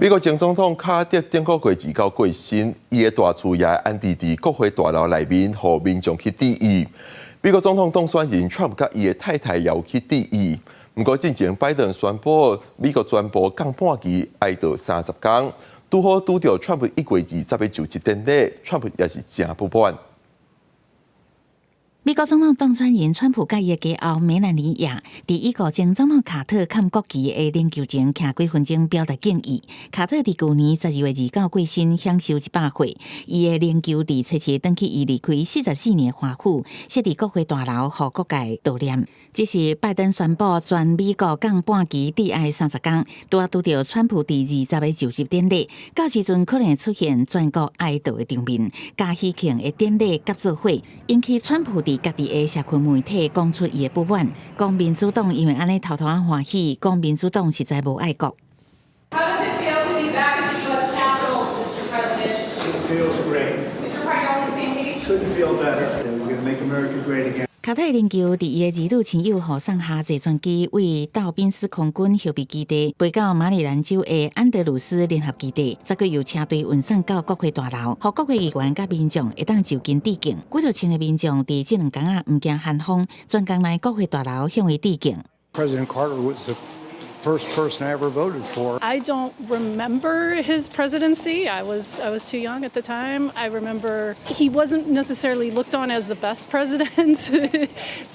美国前总统卡特顶个月2号过身，伊的大厝也安置伫国会大楼内面，互民众去致意。美国总统当选人 Trump 甲伊的太太也有去致意。不过，之前拜登宣布美国宣布降半旗哀悼30天，拄好拄到 Trump 1月20日的就职典礼 ，Trump 也是真不满。美国总统当选人川普甲伊的家后梅兰妮亚，伫伊个前总统卡特砍国旗的灵柩前徛几分钟表达敬意。卡特伫旧年12月29过身，享受100岁。伊的灵柩伫初七登去伊离开44年的华府，设伫国会大楼，互各界悼念。这是拜登宣布全美国降半旗致哀30天，拄到川普伫20日的就职典礼，到时阵可能会出现全国哀悼的场面，加喜庆的典礼甲做伙，引起川普伫家己的社群媒体讲出伊的不满，讲民主党因为安尼偷偷欢喜，讲民主党实在无爱国。How does it feel to be back at the U.S. Capitol, Mr. President? It feels great. Is your party on the same page? Couldn't feel better. We're going to make America great again. 卡特的灵柩伫伊的儿女亲友互送下坐专机，为到宾斯空军后备基地飞到马里兰州的安德鲁斯联合基地，再佫由车队运送到国会大楼，互国会议员甲民众会当就近致敬。几多千个民众伫这2天唔惊寒风，专工来国会大楼向伊致敬。President Carter was the first person I ever voted for. I don't remember his presidency. I was too young at the time. I remember he wasn't necessarily looked on as the best president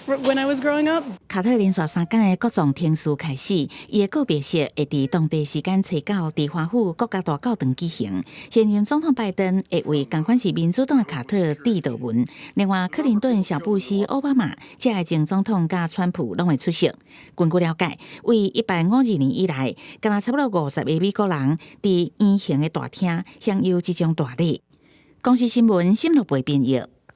when I was growing up. 卡特连续3天的国葬天数开始，伊的告别式会伫当地时间初9伫华府国家大教堂举行。现任总统拜登会为同款是民主党的卡特致悼文，另外克林顿、小布希、奥巴马这个前总统甲川普拢会出席。根据了解，为152年以来，敢若差不多50个美国人伫圆形的大厅享有这种大礼。公视新闻新闻部编译。